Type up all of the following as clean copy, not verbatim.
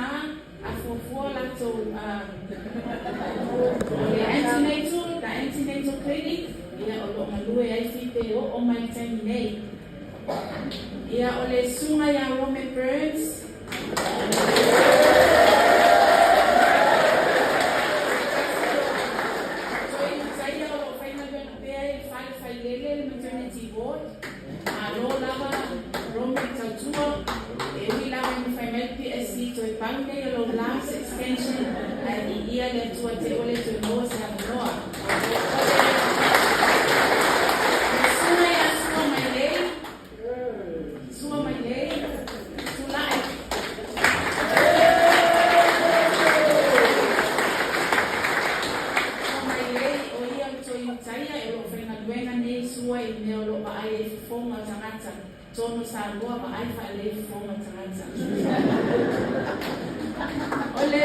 star for to the antenatal clinic. Ia o lo malue ai fipe o mai tani nei. Ia o le sunga ia Rome Birds. So i taia o whaina gana pea i whai lele maternity ward. A lo lava Rome tautua. E ui lava ni whai mai PSC to e paune i lo blast extension. A i ia le tua te ole to noa sa noa. Tono sa boa ma ai fa le fonga tangata. Ole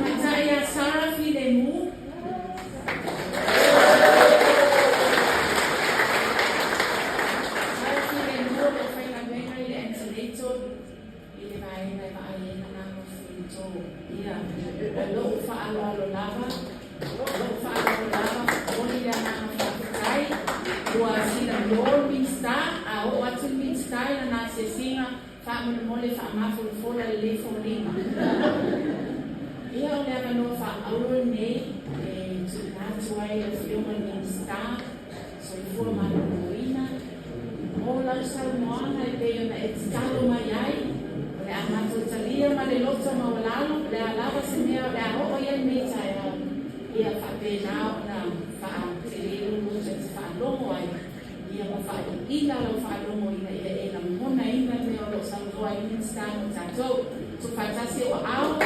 mataya Sarah fi de mu. Sarah fi de mu le fa na venga ile antenatal ile vai na na mo fi to. Ia. Lo fa lo lava. Lo fa lo lava. Oni ya na fa tai. Wa si na lo minsta a o atu minsta na se singa fa mo mole fa ma fu fola le fo lima. Ia o le no fa auro nei to na tuai le filma minsta so fu ma ruina. O la sa mo ana e pe na etalo mai ai. Le amato talia ma le lotto ma lalo le alava se me le o ia me tai. Ia fa pe na fa te lu se fa longo ai. Ia mo fa ila lo fa longo ina e na mona ina me o lo sa lo ai ni sta no tato to fa tasi o ao.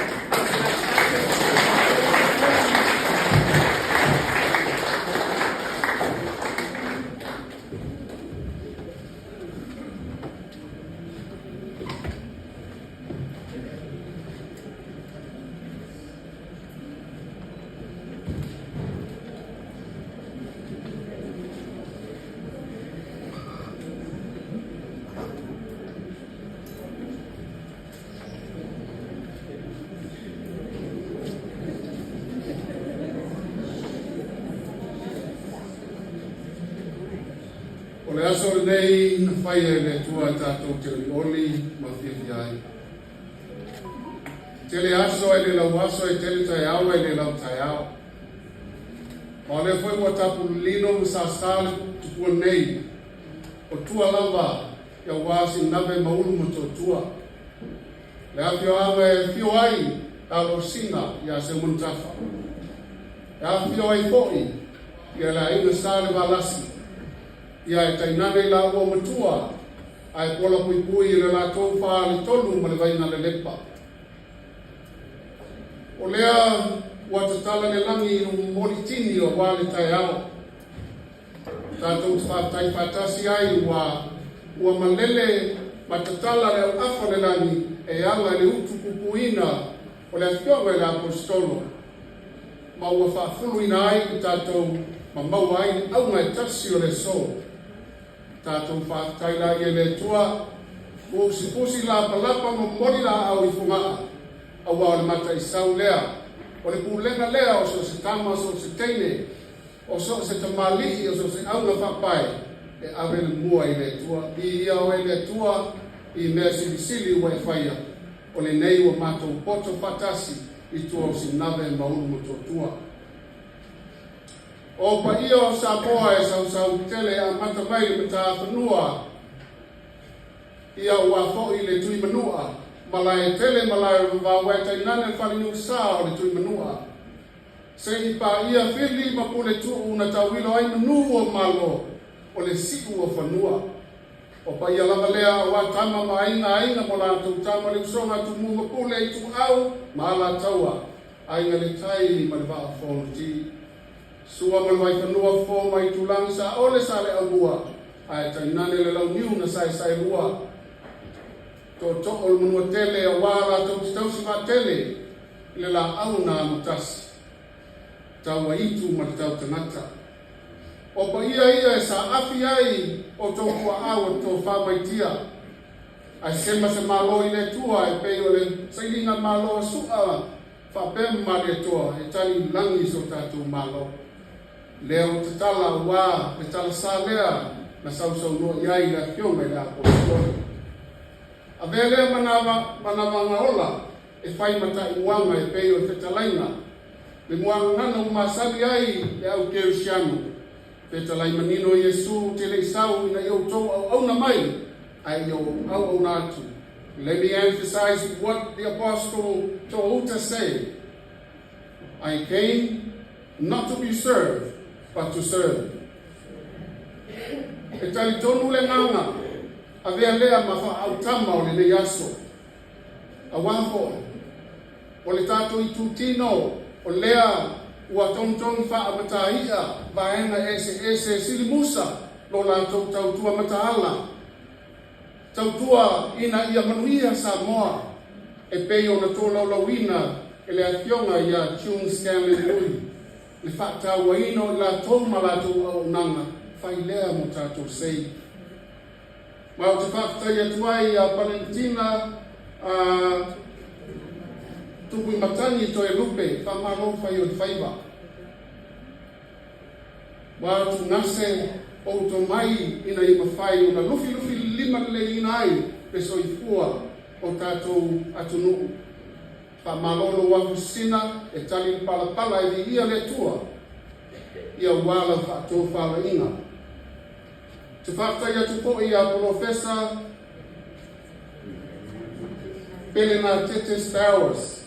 O le aso nei na whai e le tua tātou te oli ma whiawhi ai. Te le aso e le lau aso e tele tai au e le lau tai au. Ma le whai ua tapu lino sa stale tupua nei. O tua lava ia wasi nawe maulu ma tō tua. Le awhio awe e whio ai alo singa ia se muntafa. E awhio ai poi ia la ina stale valasi. Ia e tainane la ua matua, ai pola pui pui le la tau wha le tolu ma le vaina le lepa. O lea ua tatala le langi i mori tini o wale tai ao. Tātou tai whatasi ai ua malele ma tatala le afa le langi e anga le utu kupuina o le afionga le apostolo. Ma ua whaafulu ina ai ki tātou ma maua ai aunga e tasi o le so. Tātou whaataila i le tua, o si la palapa mo mori la au i fungaa, au au le mata i sau lea, o le pulenga lea o so se tama, so se teine, o so se tamalihi, o so se aunga whapai, e awe le mua i le tua, i ia o le tua, i mea silisili ua e whaia, o le nei o matou poto whatasi, i tua o si nave maulu mo tua. O pa ia o sa poa e sau tele a mata mai le mata whanua. Ia ua fo i le tui manua. Malai tele malai wawe tai nane whaninu sa o le tui manua. Se i pa ia whili ma pule tu una tawilo ai manu o malo o le siku o whanua. O pa ia lava lea wa tama ma ainga mo la tu tama le usonga tu munga pule i tu au ma ala taua. Ainga le tai ma le waa whonti. Sua mo mai whanua fō mai tulang sa ole sa le abua. Ai tainane le lau niu na sai rua. To o le manua tele a wala tau te tausi wha tele. Le la au na amutasi. Tau a itu ma le tau tangata. O pa ia e sa afi ai o tō kua au o tō whamaitia. ai sema se malo i le tua e pe o le sailinga malo sua fa pem ma le tua e tali langi so tatu malo leo te tala wa te tala sa lea na sau no iai la kionga i la apostoli a vele manava ngaola e fai mata i wanga e pe o te talaina le muanga ngana umasabi ai e au keu sianu pe talai manino Yesu te le sau ina iau tau au na mai ai au natu. Let me emphasize what the apostle told to say. I came not to be served, but to serve. E tali tonu le nganga, a vea lea mafa au tama o le le yaso. A wafo, o le tato i tutino, o lea ua tongtong fa amataia, vaenga ese silimusa, lo la tautua mataala. Tautua ina ia manuia Samoa e peo na tola lawina e le akionga ia Chung Stanley Lui le fata waino la toma la tu au nanga failea mo tato sei ma o te fata ia tuai a Valentina tupu matani to e lupe fa maro fai o faiva ma tu nase o to mai ina i mafai una lufi lima le inai pe soifua o tatou atunu fa malolo wa kusina e tali pala e ia le tua ia wala fa to fa ina te fa ia tu po ia professor Pelena Tete Stowers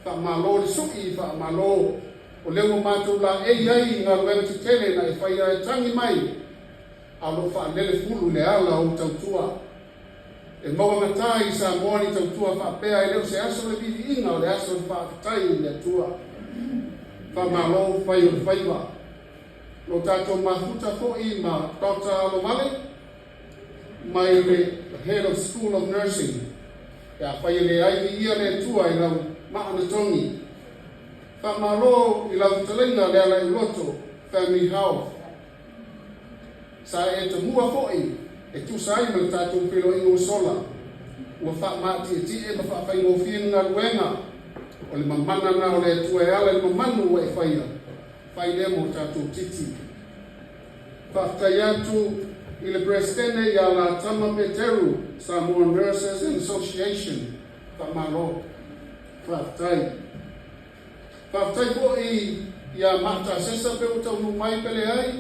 fa malolo suki fa malolo o lewo matu la ai nga wena tele na e fa ia tangi mai alo fa lele fulu le ala o tautua e mo ngata i sa moni tautua fa pea e leo se aso le bivi inga o le aso fa tai le tua fa malo fa yo faiva lo tato mafuta fo i ma Dr. Lomale mai le head of school of nursing ya fa le ai ia le tua i la ma ana tongi fa malo i la tlenga le ala i loto family health sa e te mua fo'i e tu sai ma tātou pelo ingo sola ua wha mati e ti e ma wha whai ngō whienga luenga o le mamana na o le tua e ala le mamanu ua e whaia whai le mo tātou titi whaftai atu i le prestene i a la Tama Peteru Samoan Nurses Association whamaro whaftai fo'i i a mata sesa pe o tau mai pele ai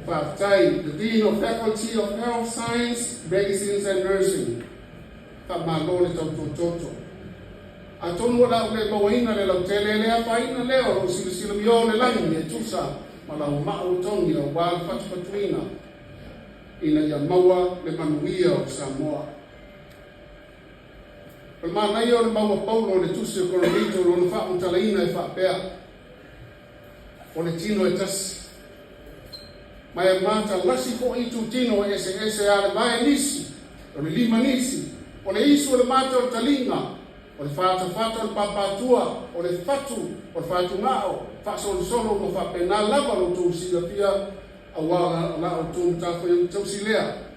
Whaftai, the Dean of Faculty of Health Science, Medicine and Nursing. Whamalo le tautototo. A tonu la ule mawaina le lau tele lea whaina leo o silasila mio le langi e tusa ma lau mao tongi o wal patupatuina ina ia maua le manuia o Samoa. Pal mana ia o le maua paulo le tusi o koronito lo na wha utalaina e whapea o le tino e tasi. Mai mata lasi ko itu tino ese ale vai nisi o le lima nisi o le isu le mata o talinga o le fata o papatua o le fatu o le fatu ngao fa solo mo fa pena lava lo tu sila pia awala la o tu ta ko tu silea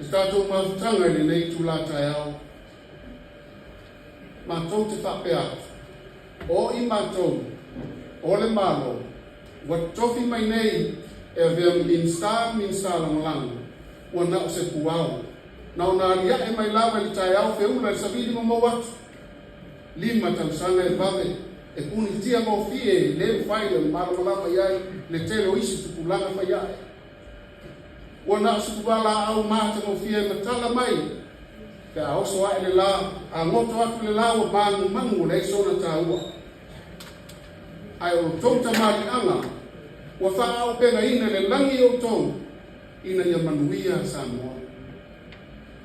sta tu ma tanga ni nei tu la taiao ma tu te fa pea o I mato o le malo Wat tofi mai nei e vea minsta la malang ua na o se puao na ona lia e mai lava li tai au feula le savili mo watu lima tausanga e vave e kuni tia mo fie le fai le malamalama iai le telo isi tupulanga fai ai ua na o se puala au mata mo fie matala mai pe a oso ai le la a ngoto atu le la ua mangu le isona taua ai o tauta mali anga ua whaau pena ina le langi o tau ina ia manuia Samoa.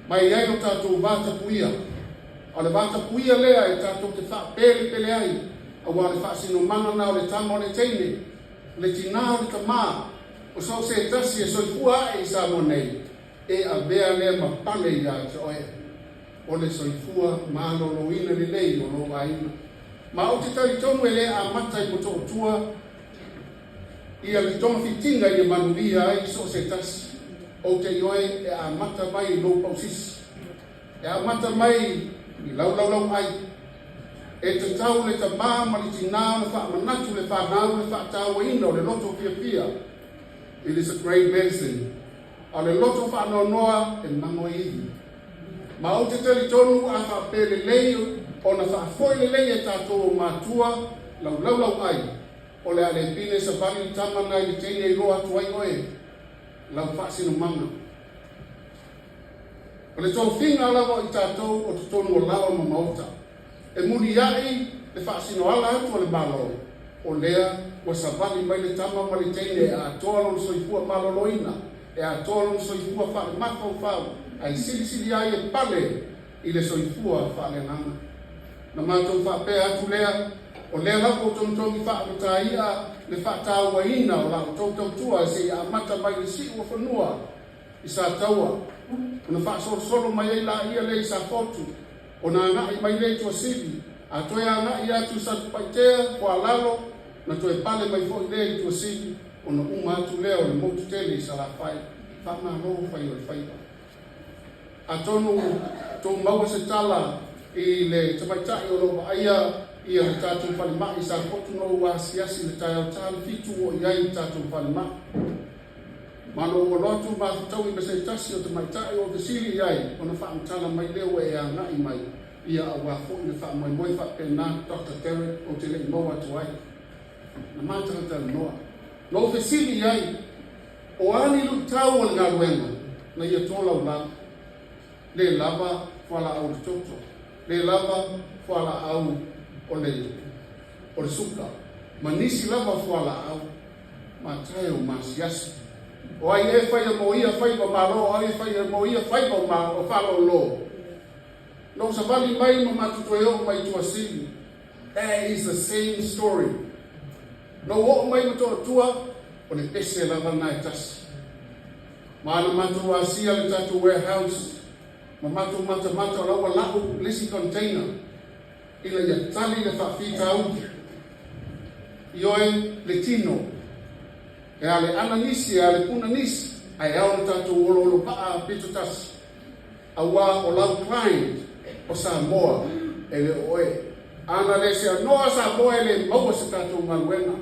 Mai ai o tātou vata puia. O le vata puia lea e tātou te wha pele ai. A wā le wha sino mana na o le tama o le teine. Le tina o le tamā. O sau se tasi e soifua ai Samoa nei. E a vea lea ma pale ia te oe. O le soifua malo lo ina le lei o lo aina. Ma o te tari tonu e lea a matai mo to tua ia le tonu fitinga i manuia ai so se tasi o te ioe e a mata mai lo pausisi. E a mata mai i lau ai. E te tau le ta mama li tinao le wha manatu le wha nau le wha tau ino le loto pia. It is a great medicine. A le loto wha noa e mango ihi. Ma o te tele tonu a wha pele leio o na wha foi le leia tātou mātua lau ai. O le ale pine sa vali tamana i teine i roa tuai oe. Lau wha sino manga. O le tau whinga lawa i tātou o te tonu o lawa ma mauta. E muni iai le wha sino ala atu o le malo. O lea wa sa vali mai le tama ma le teine e a toa lon soifua maloloina. E a toa lon soifua wha le makau whau. Ai sili ai e pale i le soifua wha le nanga. Na mātou wha pēr atu lea. O lea lako tontongi wha amata ia le wha tāua ina o lau tōtau tua se a mata mai le si ua whanua i sa taua. O na wha solo mai ei la ia le i sa fotu. O na ngai mai le tua sili. A toe a ngai atu sa tupaitea kua lalo na toe pale mai fo i le i tua sili. O na uma atu lea o le motu tele i sa la whai. Wha ngā roho whai o le whaiwa. A tonu tō maua se tala i le tamaitai o lo aia ia le tātou whalimai sa kotu no ua siasi le tai au tāle fitu o iai tātou whalimai. Mano o lotu mātutau i mese tasi o te maitai o te siri iai o na whaamtala mai leo e a ngai mai ia a wafo i le whaamai moi whapena Dr. Derek o te lei moa tuai. Na mātara tala noa. No te siri iai o ani lu tau o ngā ruenga na ia tōla o lava. Le lava whala au le toto. Le lava whala au o le suka. Ma nisi lava whala au. Ma tae o masiasi. O ai e whai a mo ia whai pa maro, ai e whai a mo ia whai pa maro, o whalo lo. No sa vali mai ma matuto e o mai tua sili. That is the same story. No o mai mato tua, o le pese lava na e tasi. Ma ana matu asia le tatu warehouse. Ma matu mata lawa lau lisi container. Ila ia tali le whawhita au. Ioe le tino. E ale ana nisi, e ale puna nisi. Ai au le tatu olo paa pito tasi. Awa o lau client o Samoa e le oe. Ana le se anoa Samoa e le maua se tatu maruena.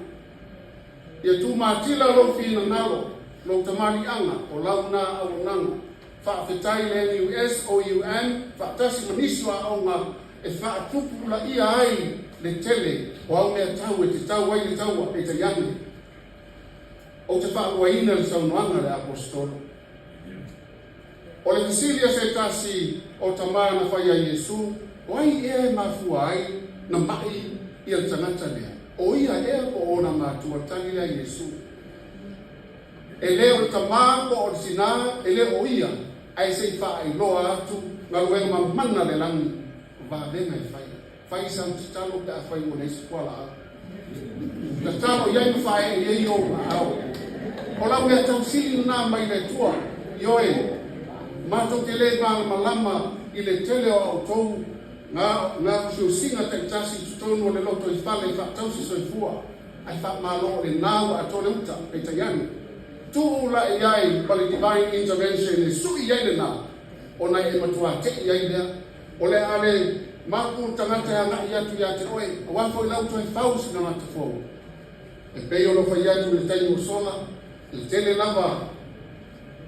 Ia tu matila lo fina nalo. Lo tamari anga o lau na au nanga. Whaafetai le US o UN. Whaatasi maniswa au ngā. E whaatupu la ia ai le tele o au mea tau e te tau ai le tau e te yangi. O te whaaluaina le saunoanga le apostolo. O le tisilia se tasi o tamā na whai a Iesu, o ai ea mafua ai na mai i al tangata lea. O ia ea o ona mātua tangi lea Iesu. E leo le tamā o le sinā, e leo o ia, ai se i wha ai loa atu, ngaluenga mamana le langi. Va venga e fai. Fai sa talo pe a fai o nei scuola. Na talo ia i fai e io au. O la mea tau sili na mai le tua. Ioe. Mato ke le malama i le tele o autou. Nga usio singa te tasi tutonu o le loto i fale i fa tau si soifua. Ai fa malo le nau a tole uta pe tayani. Tu la iai pali divine intervention e sui iai le nau. O na e matua te iai lea. O le ale maku tangata ya ngai atu ya te oe. A wafo i lauto e fausi na mata fōu. E peo lo fai atu le taini o sola. Le tele lava.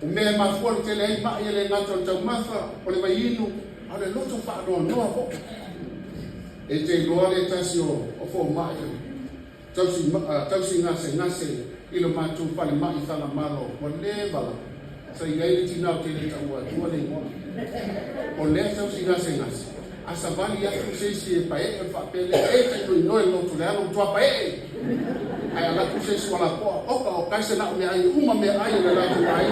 O mea mafua le tele ei mai le ngato le tau mafa. O le mai inu. A le loto whaanoa noa fō. E te loa le tasi o fō mai. Tausi ngase. Ilo mātou pale mai thala malo. O le vala. Sa i gai le tinau te le tau tua le ngona. O lea tau si ngase. Asa vali atu seisi e pae e whapele e te tui noe lotu le alo tua pae. Ai ala tu seisi wala poa oka o kaise na me ai uma me ai le latu ai.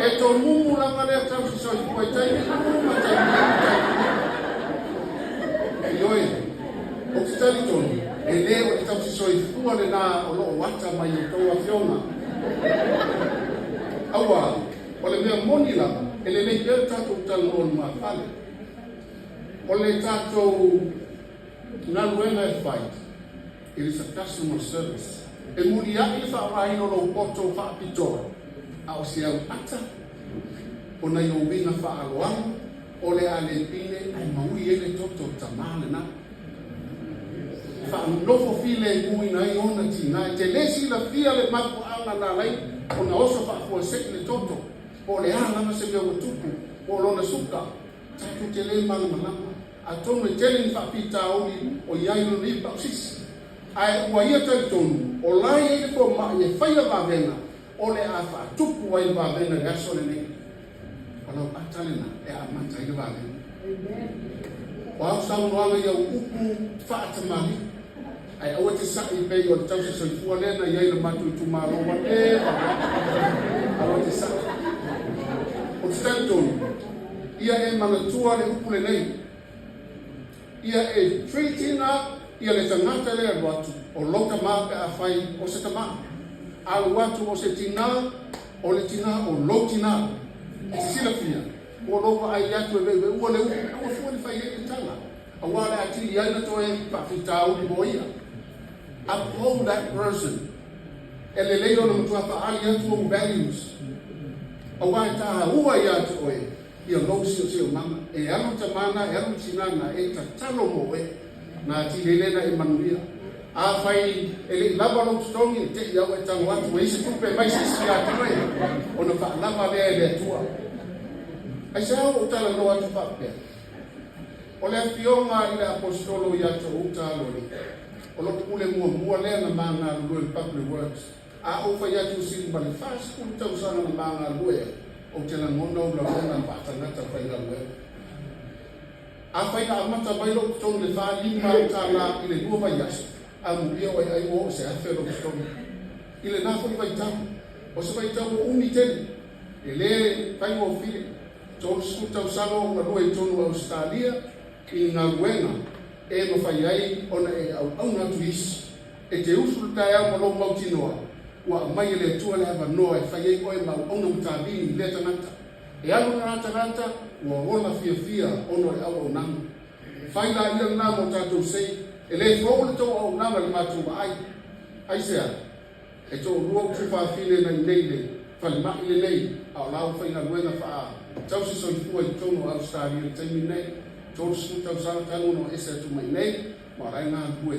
E to mumu langa lea tau si soi kua i taini uma taini. E ioe, o ki tali tonu, e leo e tau si soi kua le na o loo wata mai o toa fiona. Awa, o le mea moni langa. Ele nei pēr tātou talo on mā whale. O le tātou ngā ruenga e whai. It is a customer service. E muri ai whaaraino lo poto whaapitoa. A o se au ata. ona yo winga fa aloang ole ale pine ai maui ele toto tamale na fa nofo file ngui na ona tina te lesi la fia le mapu anga na lai ona oso fa fo sekle toto ole ana ma se go tupu o lona suka tu te le mana mana atono tele fa pita o yai no ni pa sis ai wa ia ton o lai ele fo ma ye fa ia va vena ole a fa tupu wa va vena gaso le ni ono atalena e a manta ile va vena wa sa no ala ia upu fa tamali ai o te sa i pe o tau se fu le na ia le matu tu ma ro wa e o te sa o stanton ia e mana tua le upu le nei ia e treatina ia le tangata le watu o loka mape a fai o se tama a watu o se tina o le tina o lo tina e sila fia o loko ai atu e veve ua le upu o fuani fai e tala a wale ati ia na to e pa fitau ni moia uphold that person e le leiro na mutua pa ali atu o values a wale taha ua ia atu oe ia losi o se o mama e anu tamana e anu sinana e ta talo mo e na ti lelena e manuia a fai ele lava lo stongi te ia o tango atu e se tupe mai se sia tue ona fa lava le tua ai sa o tala no atu fa pe o le fionga ile apostolo ia to utalo ni o lo kule mua le na manga lo public works a o fa ia tu sin ba le fast ku tau sana na manga lo o te la mono la ona patangata fai la we a fai na mata mai lo tong le fa lima tala ile dua vai yas a mu ia wai ai o se a fero tong ile na fo vai tam o se vai tam o unite ele fai o fili tong su tau sano na lo e tonu Australia i nga wenga e no fai ai ona e au na tuis e te usul tai au lo mautinoa wa mai le tua le ava no e fai ko e ma ona mutabi le tanata e alu na tanata wa ona fia ona e au na fai la ia na mo tatu sei e le fo le to au na le matu ai se e to ruo tu fa fine na nele fai ma ile nei au la fai na buena fa tau se so fu e to no Australia te mi nei to su tau sa tanu no ese tu mai nei ma rai na bue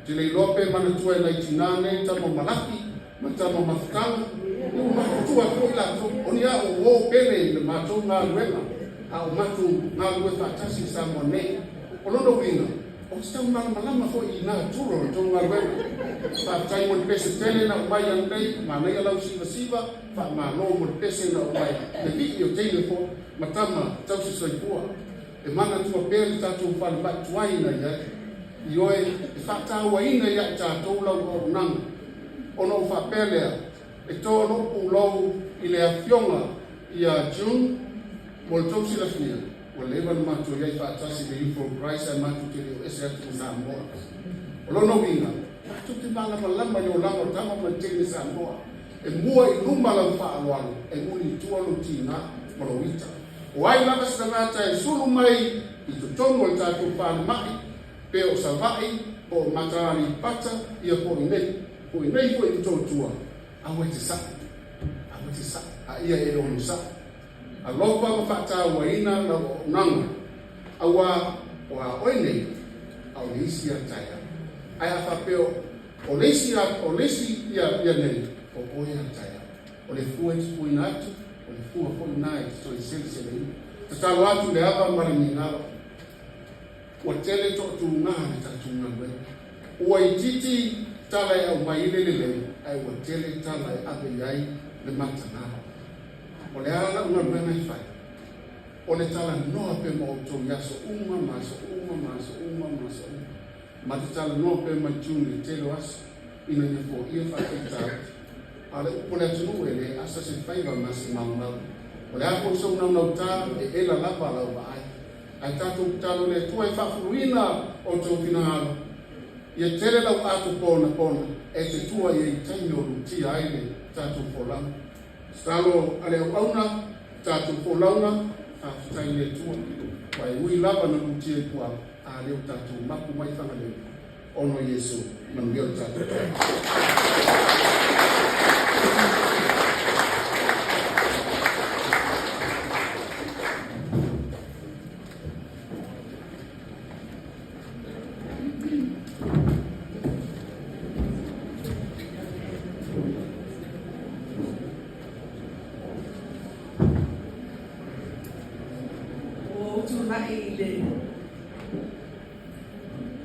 te le lope mana tua e tinane tamo malaki ma tamo mafutanga o matua ko la to oni a o pele le mato na ruela a o matu na rue fatasi sa mone o lono winga o sta malama fo i na turo to na ruela fa tai mo pese tele na mai andai ma nei ala siva fa ma no mo pese na mai le video tele fo matama tau si soipua e mana tua pele tatu fa ba tuaina ya ioe e fata wa ina ya ta to la o nang ono fa pele e to no ulo ile afionga ia June mo to si la fia o leva ma to ya fata si de info price and ma to te ese atu na mo o no vinga tu te bala malamba yo la mo tama ma te sa mo e mua i lumba la fa alwalo e muni tu lo tina mo lo wita o ai la basta nata e sulu mai i to tono ta to pa mai pe o savai o matari pata ia po nei po i to tua a wete sa a ia e lo sa a lopa ma fata wa ina la nang a wa oine a olisia taya ai a fa pe o lesi ia nei o oia taya o le fuet puinat o le fua po nai so i se le talo atu le ava maringa o tele to tu nga ta tu nga we o i titi tala e o mai le ai o tele tala e ave ai le matana o le ala una bena fai o le tala no pe mo to yaso uma maso ma tala no pe ma tuni tele was ina ne fo ia fa ta ale o le tu le asa se fai va mas mamma o le a ko so na ta e la lava la ba ai tatu talo le tua e whawhuruina o tō whinaaro. Ia tere lau atu pōna e te tua i taino ruti aile tatu wholau. Stalo ale au auna tatu wholauna whawhutai le tua. Wai ui lava na ruti e kua a leo tatu maku mai whangaleu. Ono Yesu manugeo tatu.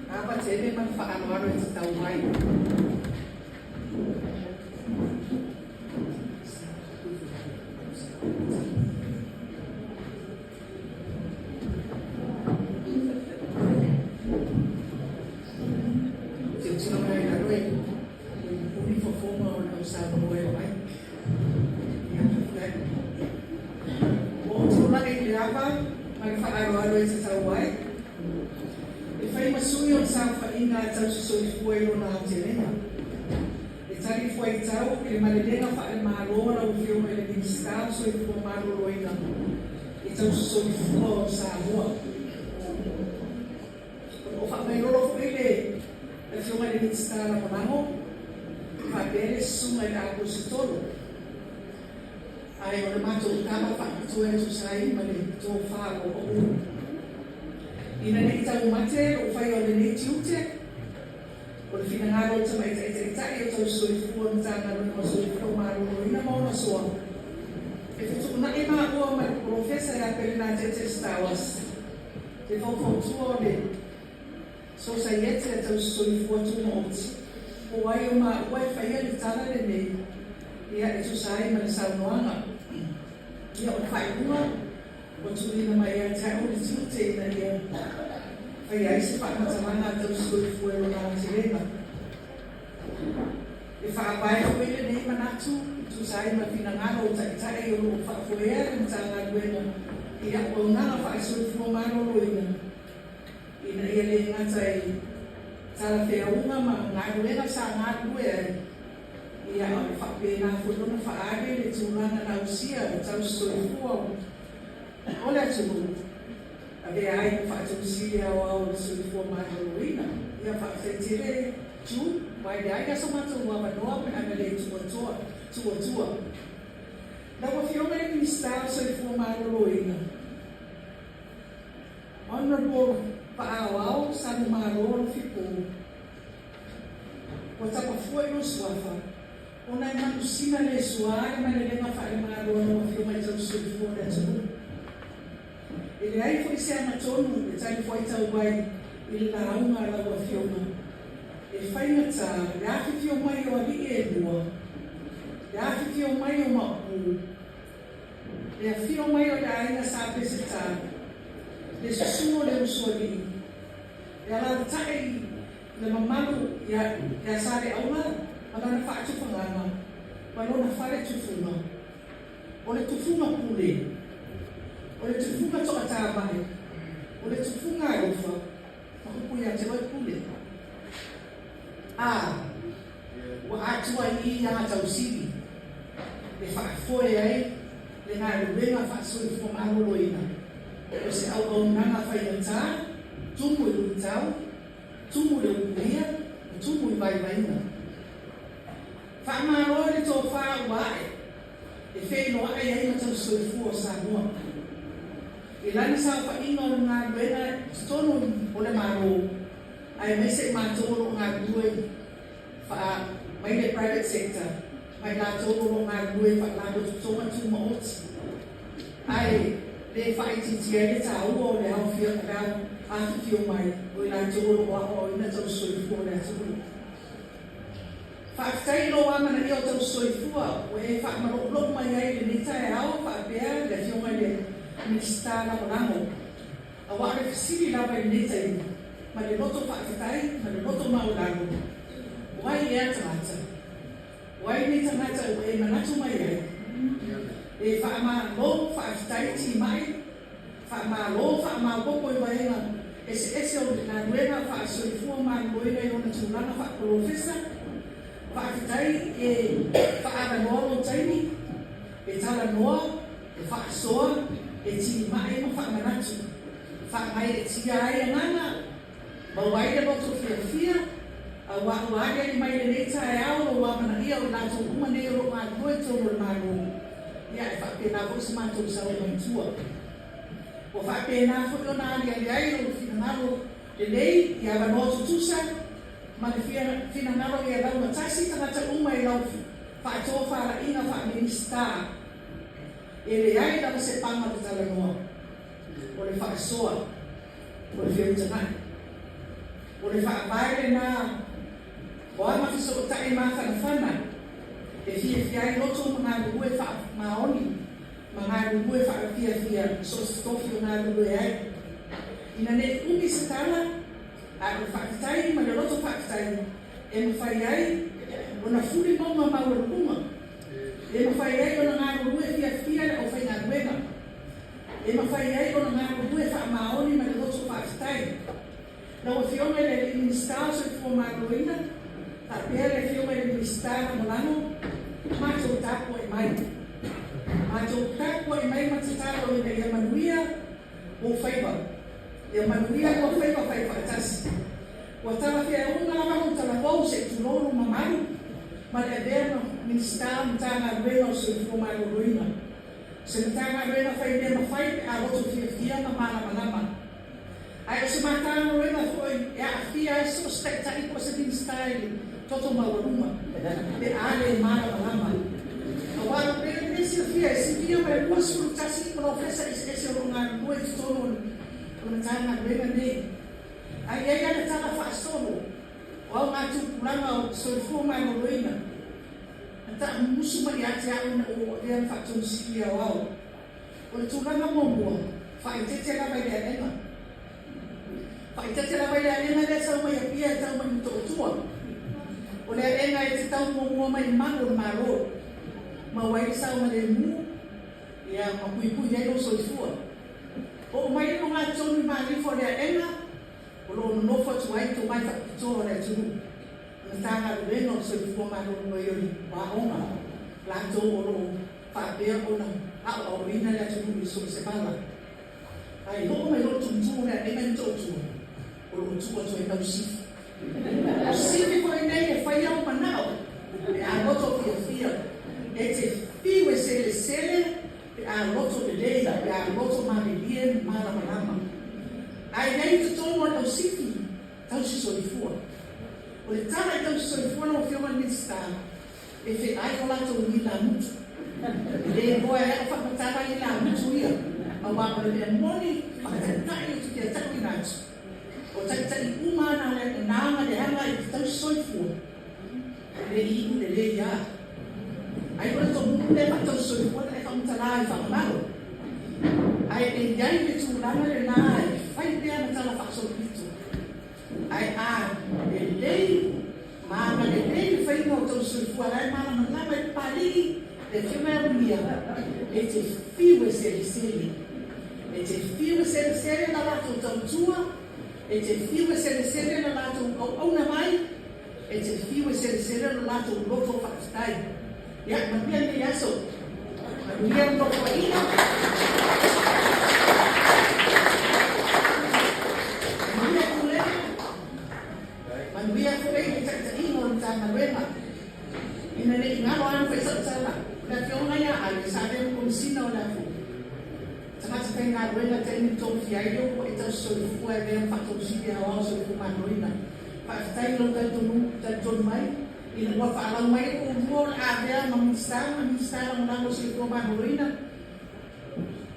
Apa tele manfaat waro itu tahu mai. Então sou flor sabor. O fa mai loro fu ile. E fio mai di stara mo namo. Fa bere su mai da costolo. Ai o mato tama fa tu e tu sai mai tu fa o. Ina nei tau mate o fai o nei tiute. O fina ngaro tsa mai tsa e tu so fu on tana no so fu ma ro ina mo no so. Itu na ima o ma professor ya pelina tete stawas. Te vou contuo de society ya tau so fu tu mo. O ai uma wifi ya tana de ne. Ya itu sai ma sa noanga. Ya o fai uma o tu ina mai ya tau de tute na ya. Ai ai se fa ma tamana tau so fu e na tirena. E fa bai o ele nei manatu. Tu sai ma fina ngalo tai o fa foer na tanga buena ia o na fa so fu mano loina ina ele nga tai sala fe uma ma ngalo le sa ngalo e ia o fa pe na fu no fa ade le tu na na usia tau so fu ola tu ave ai fa tu sia o so fu mano loina ia fa se tire tu vai dai ka so ma tu wa no pa na le tu tua. Da wa fio mai ministrar so fu maro loina. Honorable Paawao San Maro ficou. O tapa foi no suafa. Ona manusina le suare ma le ma fa maro no fio mai so fu da tu. Ele ai foi se amatonu, e sai foi tau vai il la uma la wa fio no. E fai na ta, ya fio mai o ali e boa. Ya fio mai o mapu. Ya fio mai o da ina sa pesita. Le suo le usoli. Ya la tai le mamalu ya sa de aula, ala na fa tu fangana. Walo na fa le tu fuma. O le tu fuma pule. O le tu fuma to ata mai. O le tu fuma rofa. Aku punya cewek pule. Wa atu ai ya ta usili. Le fa foi ai le na rubenga fa so fo malo loina o se au na fa yanta tu mo lu tau tu mo le dia tu mo vai na fa malo le to fa wa e fe no ai ai na so fo sa no e la ni sa fa ino na bena tono o le malo ai me se ma tono nga due fa mai le private sector. Mai la tōro ngā rue whaklado tonga tu maoti. Ai, le whaiti tia le tā ua le hau fia karau atu kio mai o i la tōro wa o ina tau soifua le atu. Whaktai lo amana i o tau soifua o e whakmarok mai ai le nita e au whakapea le fio mai le ministara o rango. A wale fisiri lawa i nita i ma le loto whakatai, ma le loto maulago. Wai e atamata. Wai ni tangata e manatu mai ai. E whaama lo, whaafitai ti mai. Whaama lo, whaama popo i waenga. Ese o nga nuena whaasoifua maa loina i ona tūranga whaakolofesa. Whaafitai e whaara noa taini. E tala noa, e whaasoa, e ti mai ma whaamanatu. Whaamai e tia ai ngana. Mawai le boto fia. A wāia ni mai le neita e au o wāmana ia o nātou uma nei o mā koe tōro le māro. Ia e whakapena ko sa mātou sa o mantua. O whakapena ko o nā lia le ai o whina ngaro le nei i awa no tutusa ma le whina ngaro i a lau matasi tangata uma i lau whaatoa whara ina whaaminista. E le ai lau se panga te tala noa. O le whakasoa. o le whia utanai. O le whaakapaere nā, o ama ki so tae māwhana whana, e fia ai loto mga rue wha maoni, mga rue wha fia so stofi o ngā rue ai. Ina ne umi se tala, a le whakatai, ma le loto whakatai, e mawhai ai, o na furi maunga maua rukuma. E mawhai ai o na ngā rue fia o whai ngā ruenga. E mawhai ai o na ngā rue wha maoni, ma le loto whakatai. Nau e whionga le minister so i fua māroina, ta pēr le whionga le minister na molano, mātou tāpua e mai. Mātou tāpua e mai matataro e le manuia o whaiwa. E manuia o whaiwa whaatasi. Ua tala whia unga lama o tala wau se tuloro mamaru, ma le adea minister mtanga ruena o so i fua māroina. Se mtanga ruena whai mea mawhai a roto fia ma malama. Ai o se mātanga ruena foi e a fia e so stai po se minister toto mawaruma. E ale malama. Awara pere nesi fia e si fia mai ua suru tasi profesa ese o ngā rue ki tono o na tāna ruena nei. Ai ai ana tala whaastono. O au ngā tūpuranga o soifua mai o ruena. Ta musu mai ate au na o rea whaatonu sikia o au. O le tūranga mōmua, whaitete la mai rea enga. Whaitete la mai rea enga rea sau mai a pia e tau mai muto o tua. O le enga e te tau mōmua mai maro na maro. Ma wai sau mai le mu, ia ma pui nei o soifua. O mai no ngā tonu ma rifo rea enga, o lo nofo tu ai to mai whakitoa rea tunu. Na tāna ruena o soifua maro no iori waonga. Lato o lo whaapea o na hao o ina rea tunu i so se pala. Ai ho mai lo tuntu rea enga ni tōtua. O lo tua to e tau sifi. O sifi ko e nei e whai au manao. E a roto fia. E te fiu e sele, e a roto de leila, e a roto marilie, marama. Ai nei te tono a tau sifi, tau si soifua. O le tala e tau si soifua na o whionga minister, e whi ai o lato ni la mutu. E hoa e a whakatara i la mutu ia, ma wako le moni, whakatai o tuki a taku natu. O takitai umana le nāma le hanga i tau si soifua. Le iu le le ia. Ai kore tō muku le matau soifua e whamutala i whamamaro. Ai e iai me tūranga le nā e whai pēr na tala whakasoritu. Ai a le lei, māma le lei whai ngā tau soifua rai māna manama e pari e whiunga e unia. E te whiu e seri seri. E te whiu e seri seri na lato tau tua. E te whiu e seri seri na lato au na mai. E te whiu e seri seri na lato roto whakatai. Ya, manuia ni yaso. Manuia no koina. Manuia kulena. Manuia kulena tak ino ta manuela. Ina ni ngalo an fa sala. Na fiona ya ai sabe ko sino la fu. Tama se tenga ruela teni to fiaio ko ita so fu e ben fatto sia o so fu manuina. Pa stai lo da to mai. Ina wa whaalau mai o mua a vea ma ministara ang lango sa ito mahuloina.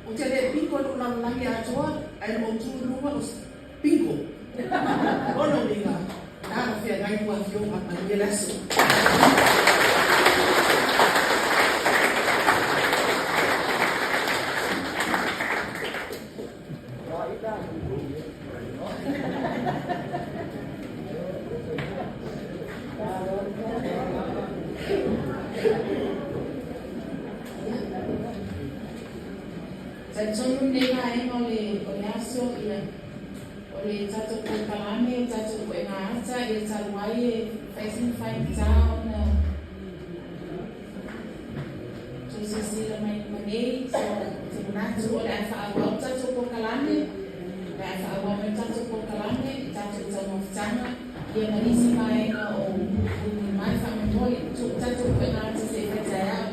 O te le pinko no lang langi atoa, ay o tulunga o pinko. Ono linga, nāma whia ngai kua whionga ma ni laso. Tonu nei ka e o le aso ia o le tato ko kalame, o tato ko e ngā ata i e taruai e whaisin whai tau na tu se sila mai manei, so te munatu o le a whaawau tato ko kalame, le a whaawau mai tato ko kalame, i tato tau mawhitanga, i e marisi mai na o mai whamamoi, tu tato ko e ngā ata se whaitai au.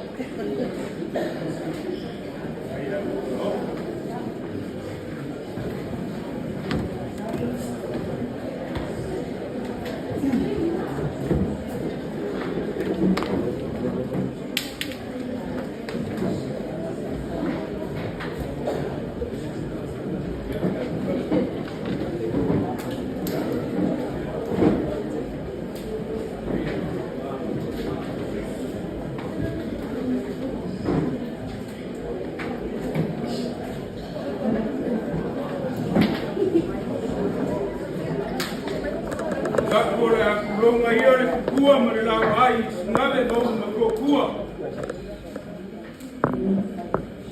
le akulonga ia le kukua ma le lau ai ngale no ma kukua.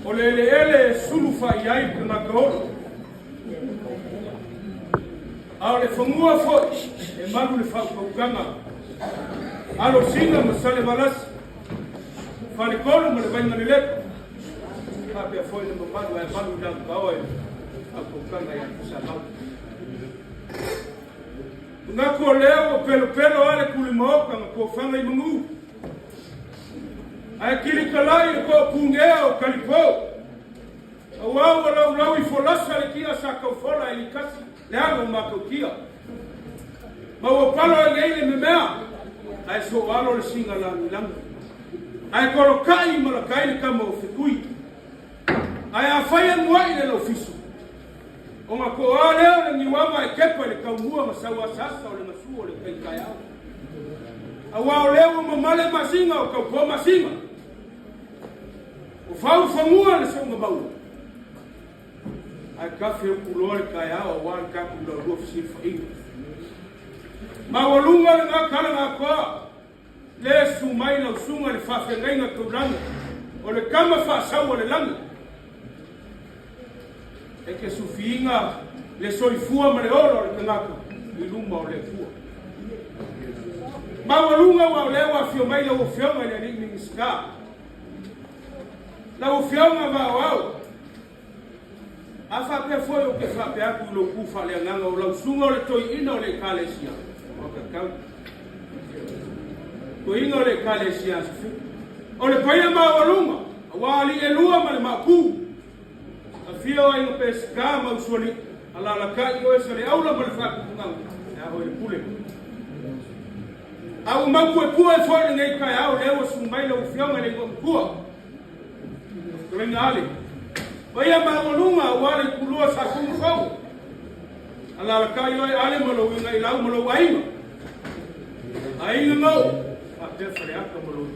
O le ele sulu fai ai kuna kaolo. Ao le whangua fo e malu le whakaukanga. Alo singa ma sale malasi. Whale kolo ma le vainga le lepo. Kapea foi le malu e malu na kaoa e whakaukanga ia kusa mau. Nga ko leo pelo ale kulimoka nga ko fanga I mungu. Ai kili kalai ko pungeo kalipo. Awao lau I folasa le kia sa ka fola I kasi le alo makokia. Ma o palo ngai le memea. Ai so alo le singa la milang. Ai ko kai ma la kai ka mo fikui. Ai a faya moi le ofiso. O ma ko ale le ni wama e kepa le kaumua ma sawa sasa o le masu o le kai kai au. Awa o leo ma male masinga o kaupo masinga. O fau famua le songa bau. Ai kafe o kulo le kai au o wan ka kulo ro fisi fainga. Ma o lunga le nga kala nga ko. Le sumai na sunga le fa fengai nga kulanga. O le kama fa sawa le langa. E ke sufinga le soifua ma le oro le tangaka I luma o le fua. Ma walunga wa lewa fio mai la ufionga le ning ska. La ufionga va wao. Afa pe foi o ke fa pe aku lo kufa le nganga o la sunga le toi ino le kalesia. O ka kau. Ko ino le kalesia. O le paia ma walunga. Wa li elua ma le maku. Fio ai no pesca ma usoli ala la kai o ese le aula mal fa kunga ya ho pule au ma ku e foi ngai kai au le o sumai le fio ngai ku ko le ngali o ia ma voluma wa le kulua sa kum fo ala la kai o ale mo lo ngai lau mo lo ai no a te fere aka mo lo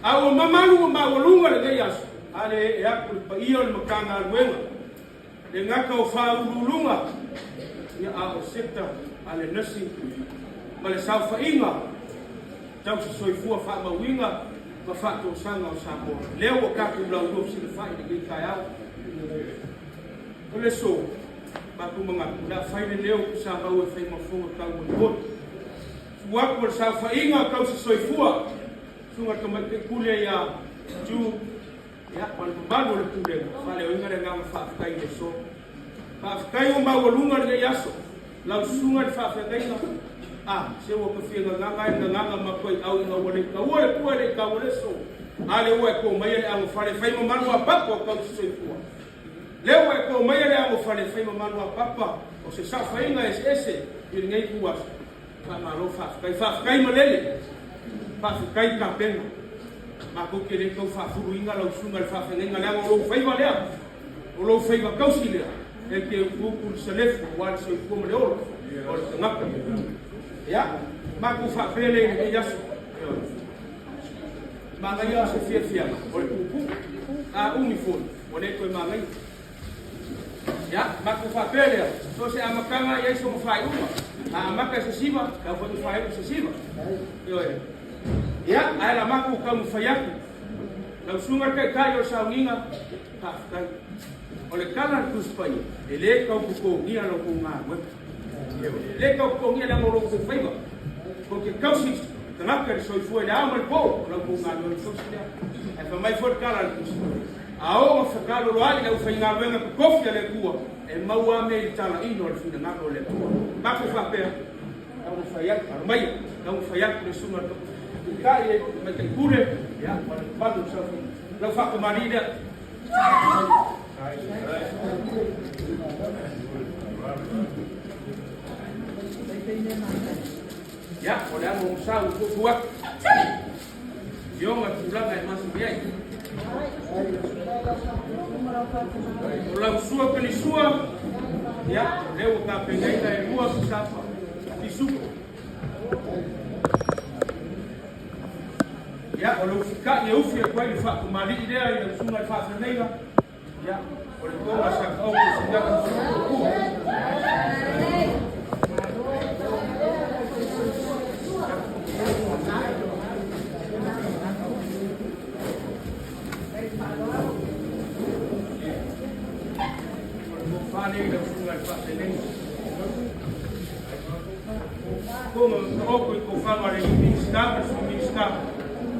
au mamalu ma voluma le ngai aso ale ya kulpa iyo le makanga alwenga le ngaka o fa ululunga ya a o sekta ale nasi ma le saufa inga tau se soifua fa mawinga ma fa to sanga o sabo leo o kaku blau do se le fa i le kai au o le so ma ku manga da fa le leo sa ba o fa ma fonga tau mo bo wa ko saufa inga kau se soifua sunga kama kule ya ju ya quan balu le pule fale o ingare ngam fa kai le so fa kai o ma o lunga le yaso la sunga fa kai no se o ko fianga nganga ma koi au no o le ka o le ku le ka o le so ale o ko mai le ang fale fai mo manu a papa ko so i fu le o ko mai le ang fale fai mo manu a papa o se sa fai nga ese i ngai ku wa fa ma ro fa kai mo lele fa kai ka penga ma ko kele ko fa furu inga la usunga fa fa nga la o fai va le o lo fai va kausi le e ke ku ku selef wa so ko mo le o ngaka ya ma ku fa pele e ya so ma nga ya so fia o ku a uniform o le ko ma nga ya ma ku fa pele so se amakanga ya so mo fai uma a maka se siba ka fo fai se siba yo ya ai la maku ka mu fayaku la sunga kai kai o sauninga ka kai o le kala ku spai ele ka ku ngia lo ku nga le ka ku ngia la mo lo ku faiba porque kausi kana ka so fu ele amal po lo ku nga lo so sia e fa mai for kala ku ao ma fa kala lo ali la fa nga venga ku kofia le ku e maua me tala ino le fina nga lo le ma ku fa pe ka mu fayaku mai ka mu fayaku le sunga kai me te kure ya balu sa la fa ko marida ya olha mo sa o tua yo ma tulanga e masu bia la sua que ni sua ya leo ka pengaita e rua safa tisuko ya o lo fika ye ufi kwa ile fa mali idea ile sunga fa fenega ya o le ko sa ko singa ko como oku ko fama le minister so minister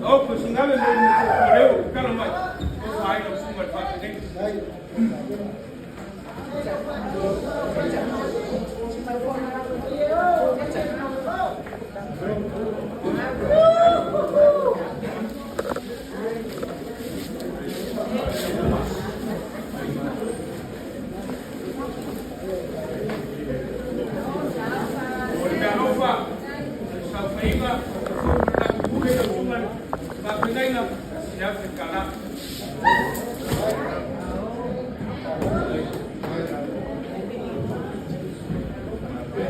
oku singame mo leo kala mai ai no sunga pa ke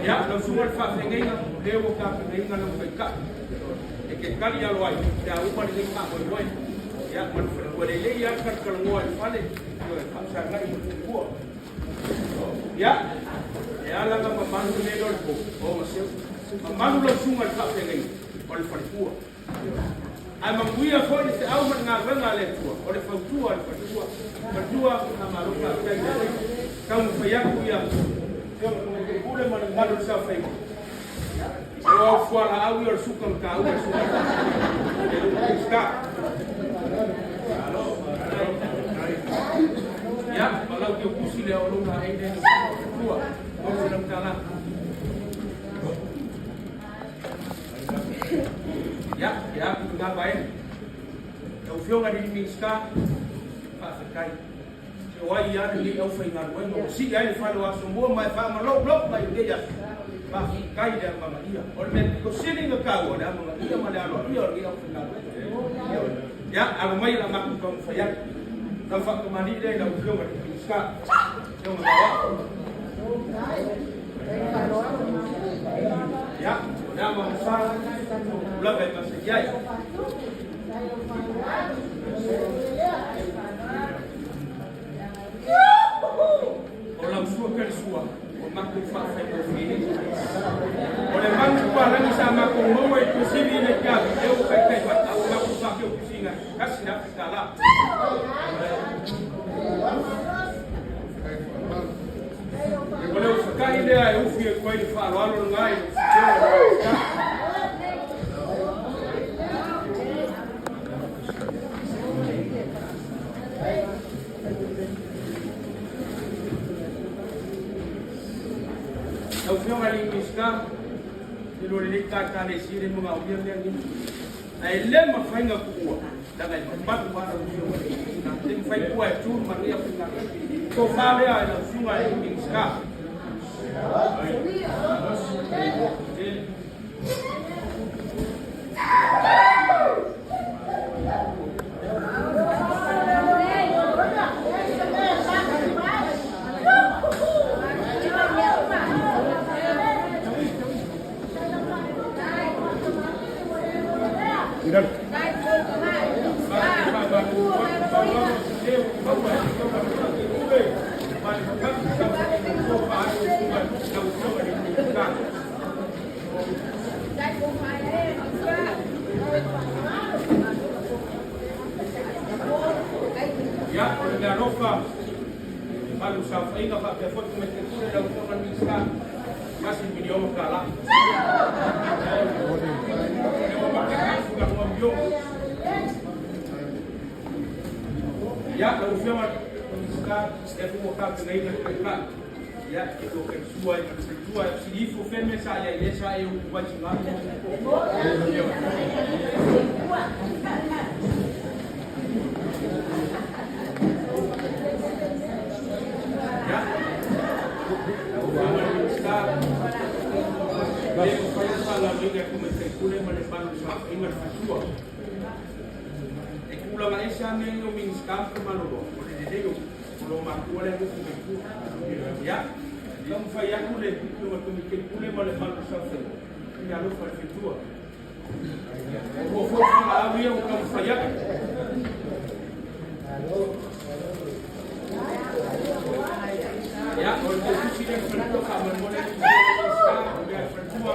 ya lo sumar fa pengenga leo ka pengenga lo ka e ke kali ya loai ya upa ni ka ko loai ya man ko le ya ka ka lo ai fale yo ka sa ngai ko ya ya la ka mamanu le do ko o se mamanu lo sumar fa pengenga o le fa ko ai manguia foi se au man na ranga le tua o le fa tua na maluka ka ya ka mo fa ya ku ya Ule malu sa fai. Yo fuara au yo sukan ka au sukan. Ska. Ya, malau yo kusi le au lunga ai de tua. O se nam kala. Ya, nga bae. Yo fio nga di ska. Pa kai. Wai ya ni au fai ngar wai mo si ai fa lo aso mo mai fa ma lo mai de ya ba kai da ma ia or men ko sini nga ka wo da ma ia ma da lo ia ni au fai ngar ya au mai la ma ko fa ya ka fa ko mani de la u ma ska yo ma ya da ma sa la ba ma se ya Orang suka kan suka, orang tu fakir berfini. Orang mana kuala ni sama kau mau itu sini nak jauh, dia bukan kai buat aku nak fakir kusingan, kasih nak kalah. Kalau sekali dia ufir kau ini falar orang lain, Au fio ali miska ilo le ka ka le sire mo ngau bien bien ai le ma fainga ku da ga ba ku ba ro fio na tem fai ku ai tu ma ria ku na ko fa le ai la fio ali miska Ya, oleh Nova, kalau sampai nggak pakai foto meter itu dalam teman bisa masih video kalah. Kalau pakai sudah ngomong. Ya, kalau film bisa setiap waktu dengan mereka. Ya, itu kan suai si itu film saya ini saya buat cuma. Kula maisha menyo minskam kumalolo ole deyo lo makule ko ku ya lam faya kule ko kule male malu safe ya lo fa fitua ko fo la aviya ko lam faya ya ole ko sile ko ka mole ya fitua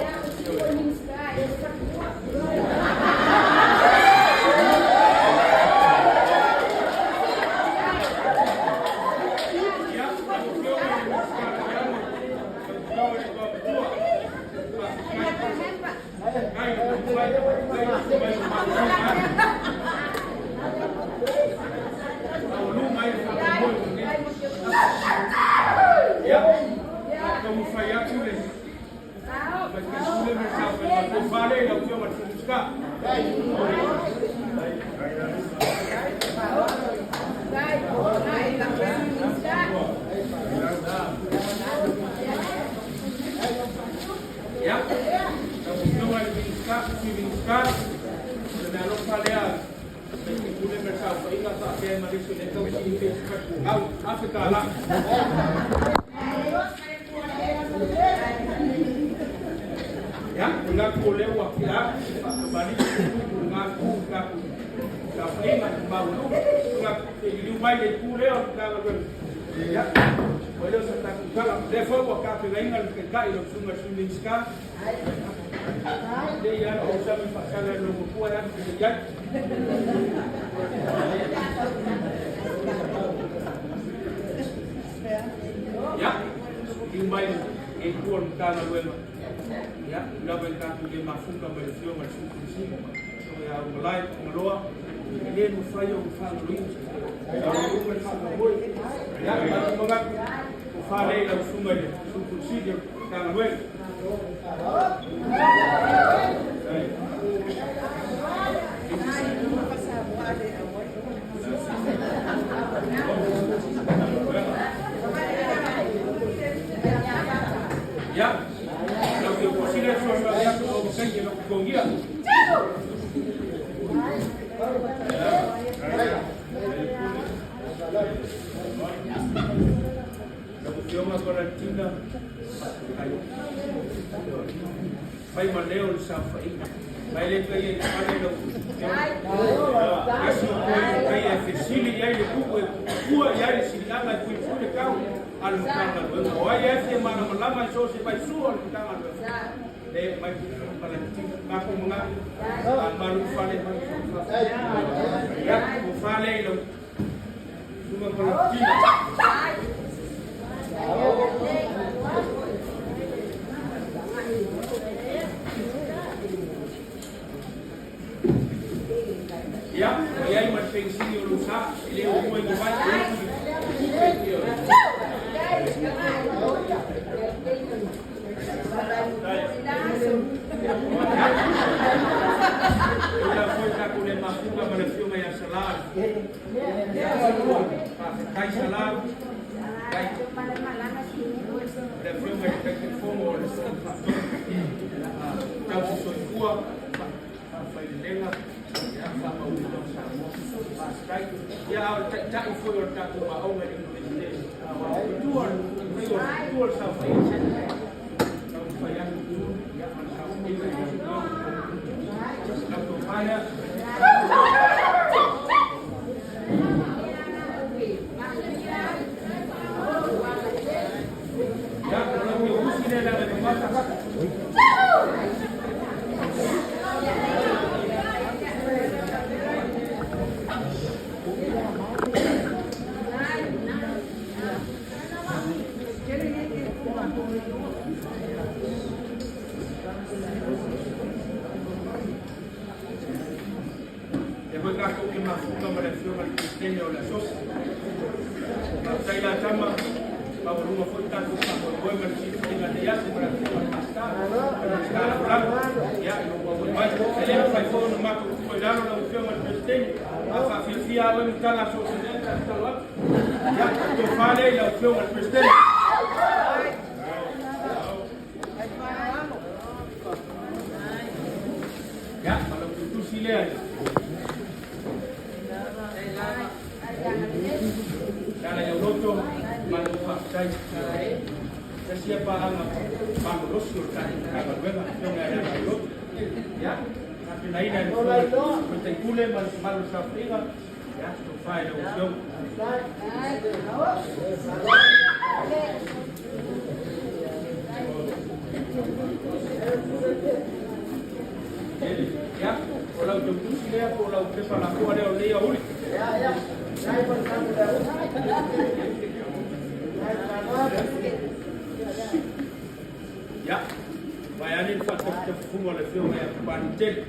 Bayani fakta fungwa le fio ya kubani tele.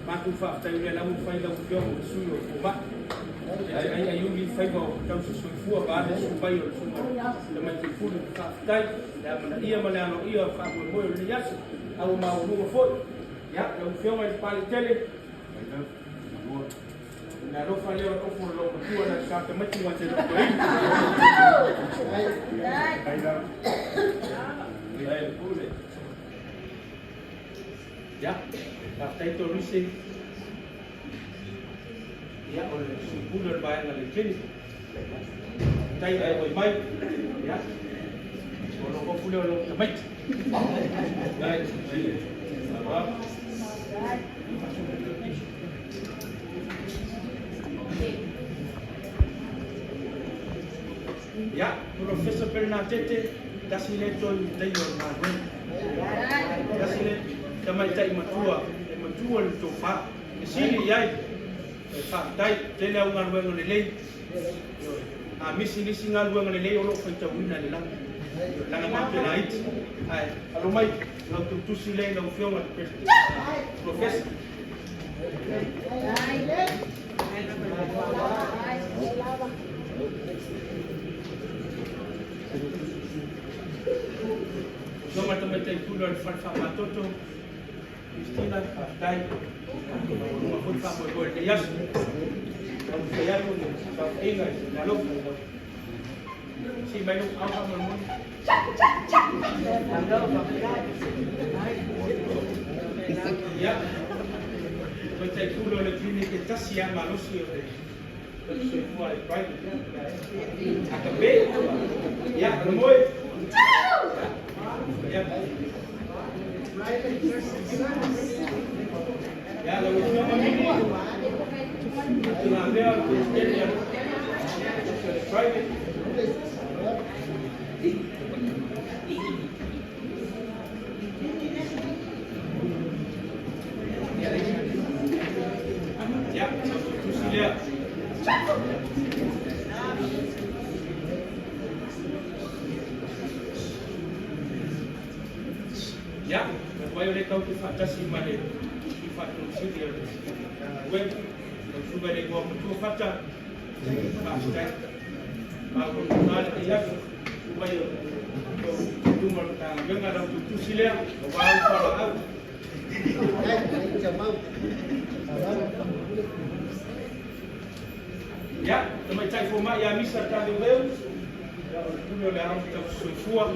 Matu fakta yule la mfaida ufio msuyo kuma. Ai yumi faiba tau susufua baada subai o suma. Lama tifulu fakta ya mana ia malano ia fa moyo le yasu au maulu fo. Ya la ufio ya kubani tele. Na rofa leo ofu lo kuwa na shaka mati wate lo kwa hivi. Ai pule. Ya, after itu lusi. Ya, oleh subuh bayang oleh jenis. Cai ay mai, ya. Kalau kau pule orang kemai. Baik, apa? Ya, Profesor Bernadette kasih leton dayon mawen. Kasih let damai tai matua to fa. Sini yai. Fa dai tele ungan wen le. A misi singal wen le olo fa tawina le lang. Lang ma pe lait. Ai, alo mai no tu sile no fio ma Professor. Nomor teman-teman pulau Alfa Matoto, istilah dai, rumah pun tak boleh dias. Kalau saya pun tak ingat, lalu si banyak orang menun. Ya, teman-teman pulau le klinik kita siang manusia. Semua private. Agak beda. Ya, rumoi. Ya, lalu semua ini. Tunambiwa kusikia private. Ya, kusikia. Ya, bayo le kau kifata si male, kifata si dia. Web, sudah le gua tu fata. Pastai. Aku kenal dia, bayo. Tu merta, jangan ada tu silia, bawa para au. Ya, teman cai format ya misal tak ada. Ya, tu le orang kita sufuah.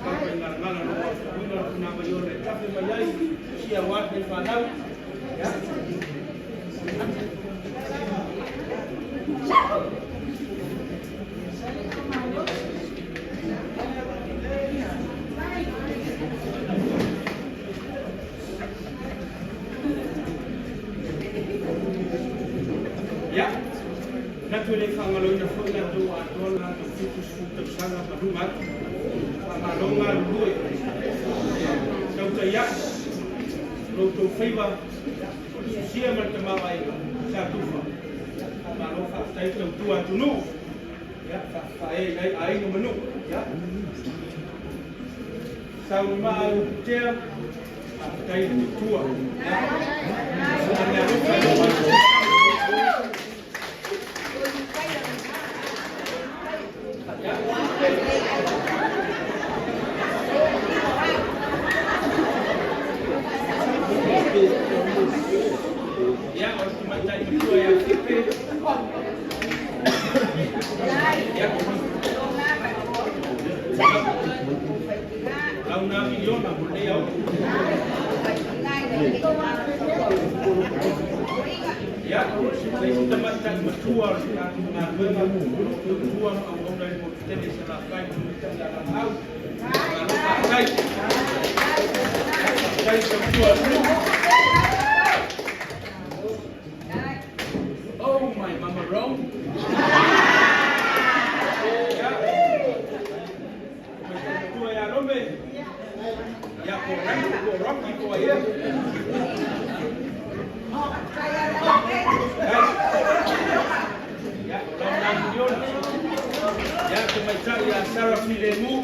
Kalau ingat mana nomor, nomor nama yore, tapi mayai siawat dan padam, ya. Ya, naturally kalau ina fola doa doa tu fitus fitus sangat berumah. Malonga lui kau tayak roto faiva sia mertema ai satu fa malonga tai kau tua tunu ya ai no menu ya sau ma tia tai tua ya, harus macam itu ya. Ya. Kalau nak video nak boleh ya. Ya, saya sudah macam bertuar dengan bertuar orang dari hotel selatan dalam haus. Saya bertuar. Oh my mama wrong. Ya. Tua ya rombe. Ya korang itu aja. Ya, orang Dion. Ya, kebaca ya Sarah Filemu.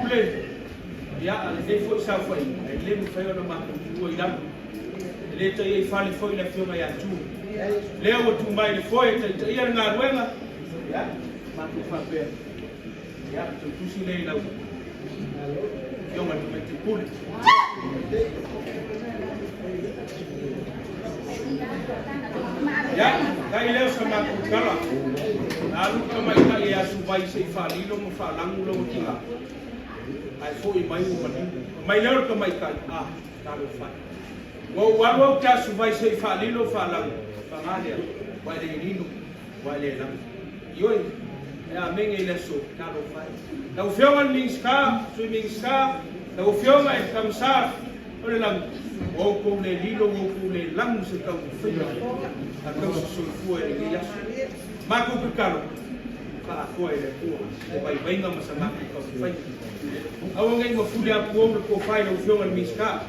pule ya ale dei foi sa foi le mu foi ona ma ku ila le te e fale foi le fioma ya tu le o tu mai le foi te ia nga ruenga ya ma ku fa pe ya tu si le la yo ma tu me te pule ya kai leo sama ku kala alu kama ina ya su vai se fa lilo mo fa langu lo tinga ai foi mai o mai leo kama ika ta lo fa wo ka su vai se fa lilo fa langu fa ngale vai le lilo vai le langu yo ya menge le so ta lo fa ta o fio man ming ska swimming ska ta o fio mai kam sa o le langu o ko le lilo o ko le langu se ka fa a causa sul fuori di yasu ma ku kalo pa fuori le ku e vai venga ma sama ko fai awu ngai mo fuli a ku ko fai no fio al miska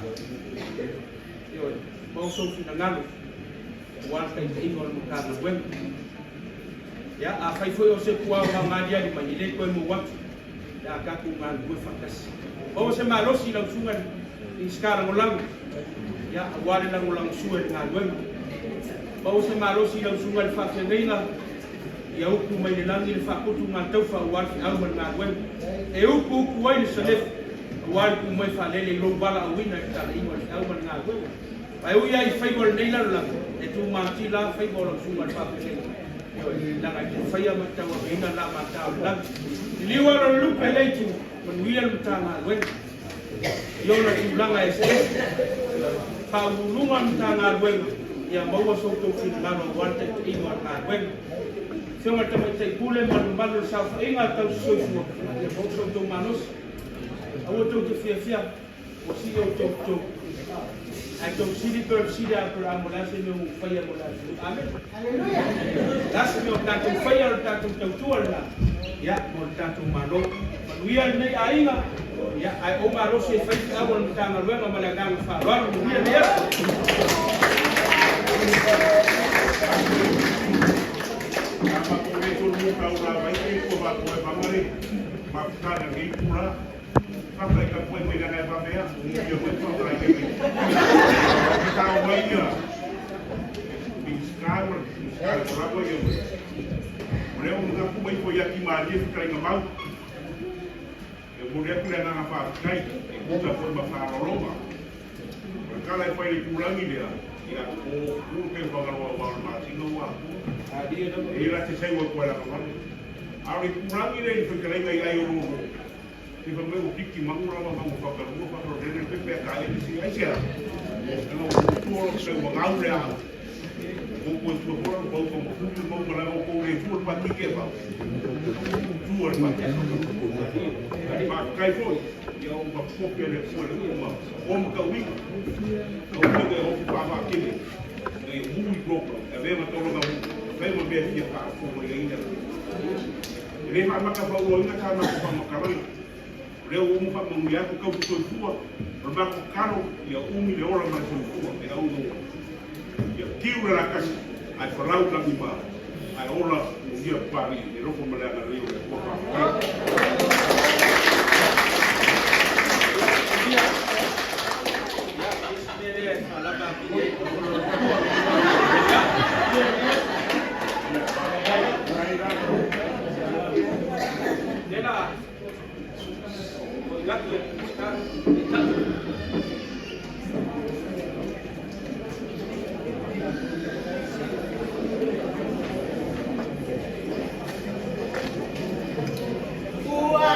yo mo so fi ngalo wa kai te mo mo ka no wen ya a fai foi o se ku a ma dia di manile ko mo wa ya ka ku ngal ku fakas o se ma lo si la sunga di skara mo lang ya wa le lang lang suel ngal wen Bau se malo si lau sunga le whake neila ia uku mai le langi le whakotu ngā tauwha uwal ki au man ngā wen e uku wai le salef uwal ku mai whalele i lo wala a wina ki tala iwa ki au man ngā wen pai uia i whaiwa le neila la e tu māti la whaiwa lau sunga le whake neila nanga ki whaia matawa ina la matao langi i liwa la lupe leitu manuia le mta ngā wen iona tu langa e se whaulunga mta ngā wen ya maua so to fi lano wante i mo na wen se ma tama te kule man man sa fa inga ta so fu ya bo so to manos a wo to fia o si o to ai to si di per si da per ambulance no fa ya mo la amen haleluya das no ta to fa ya ta to to la ya mo ta to malo wi al nei ainga ya ai o maro se fa ta mo ta na wen ma la ga fa wa wi al ya apa kue tu muka ura baiki ko ba kue bangari maka na ngi pura apa ka kue me na ba bea yo kue ko ura ke me ka wa ia biskar ura ko yo re un ga ku mai ko ya ki ma ni ka nga mau e mo re ku na fa kai e ku ka ko ba fa roma ka la ko ni pura ni le ya o que va a grabar más y no va y la que se va a cuela con ahora y pura mire y que le vaya yo si me veo que mango la vamos a hacer uno para tener que pegar y si hay sea no todo lo que se va a aurea o pues tu por un poco como tú no me la hago con el tour para ti que va tour para cae foi yo va a copiar el suelo como que vi o que eu estava aqui e muito pouco é mesmo todo mundo vem uma vez que está como ainda ele vai marcar para o ainda cá na para leo um para um dia que eu estou fora para marcar o carro e milhão mais fora é o e aquilo era a casa aí falar o caminho aí ora um dia para e não como lá na rio Ua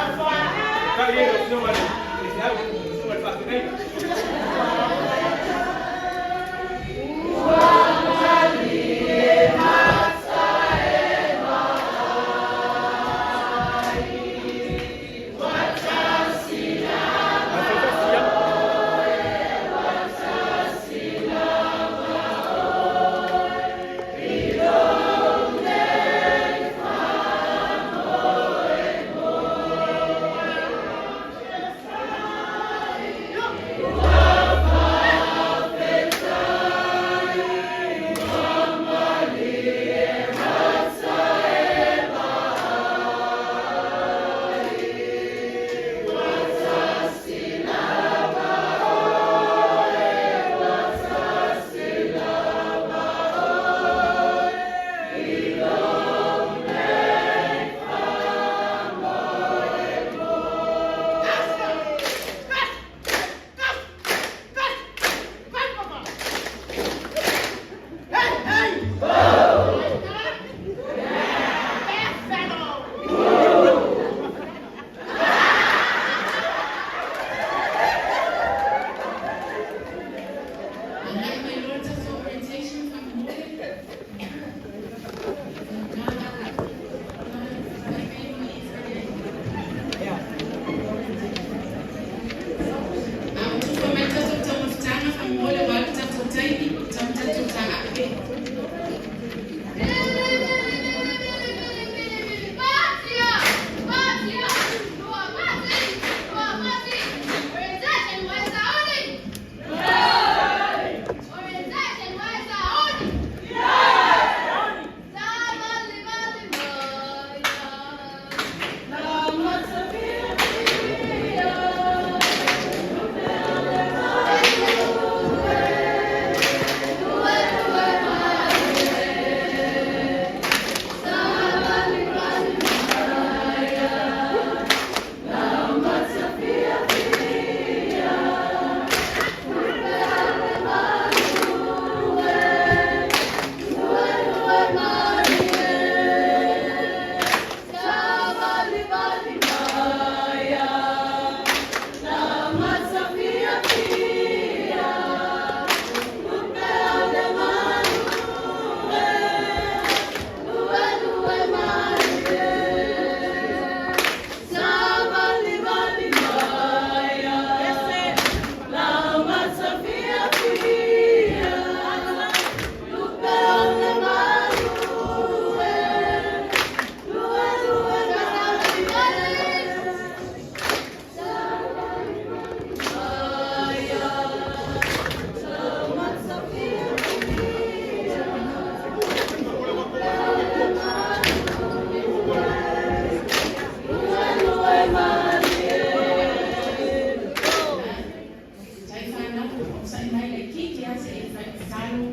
sai mai le kiki ase e fai talo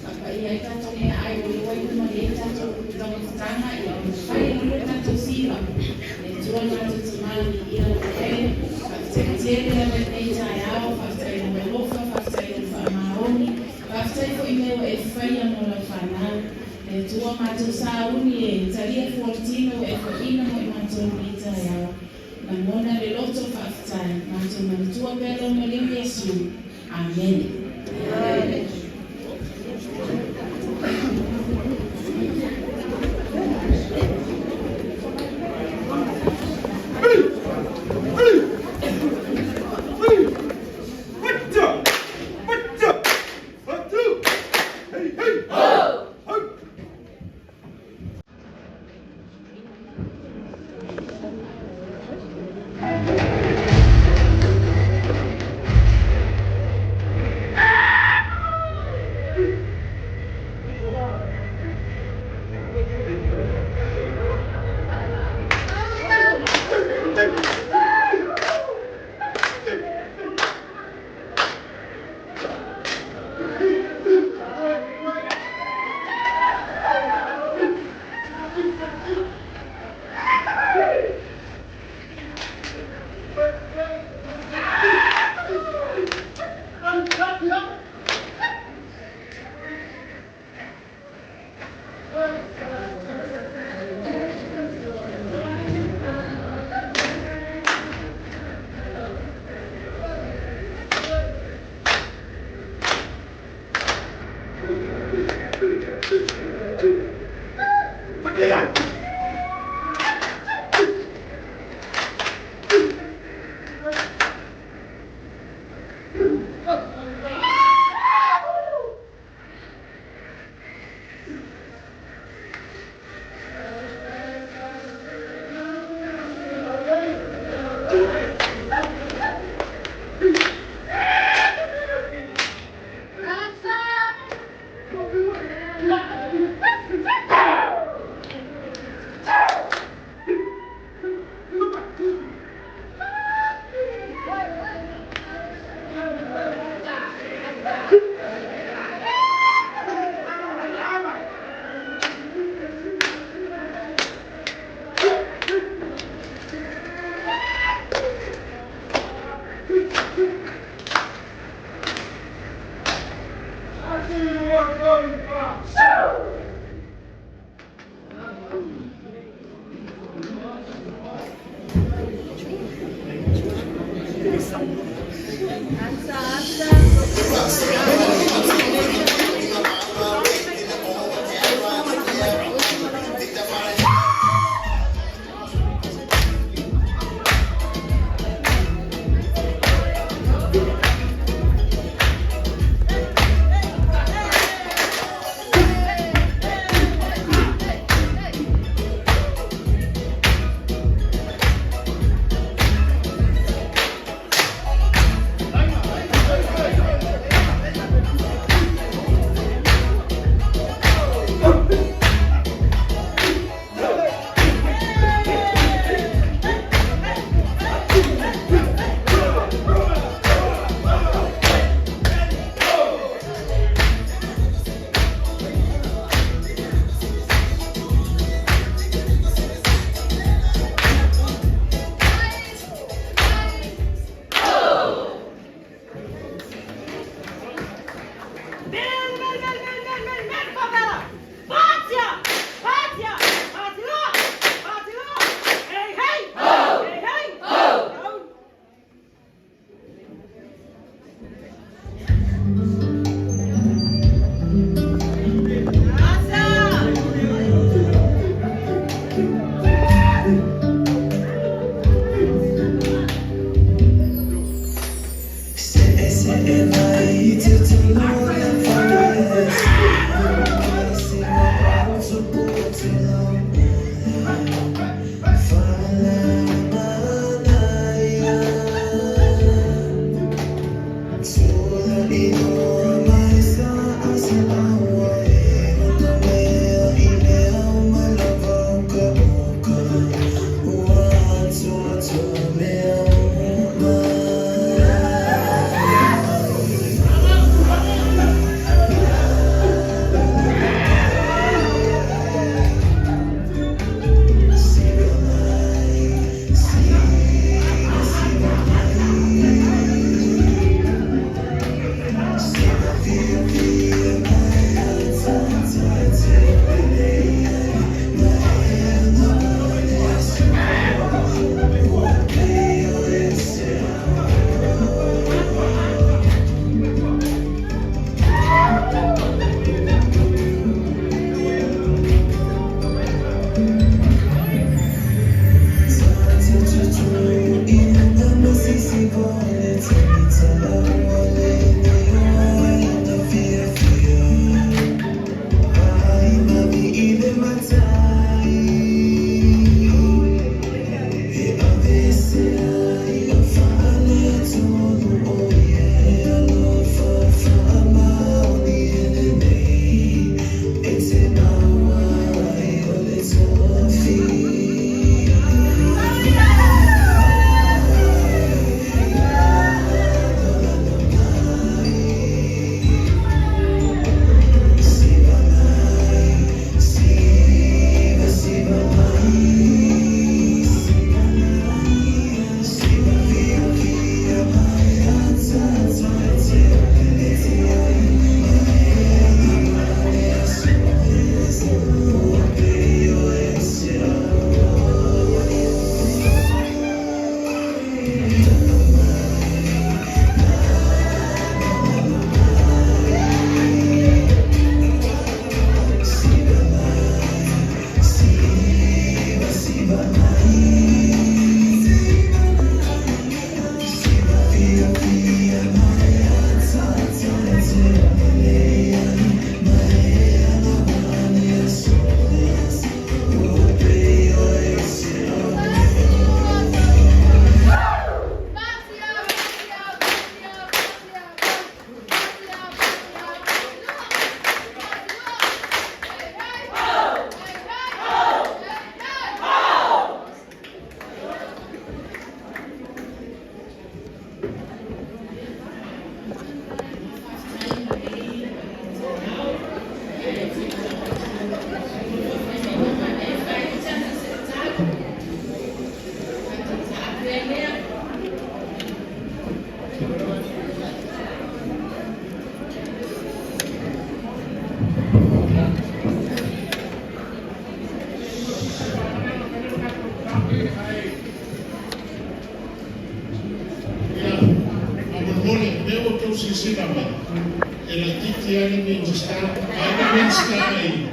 apa ia tato e ai o wai no le tato tau tanga i o fai no tato sila e tua tato timali ia o e te tere le nei tai ao fai no lofa fai no fa maoni fai ko i meo e fai no la fana e tua mato sauni e taria fortino e ko ina mo mato ni tai ao na mona le loto fai mato na tua pelo no le Yesu. Amen. Amen. sisina mai. E la titi ani minsta ai.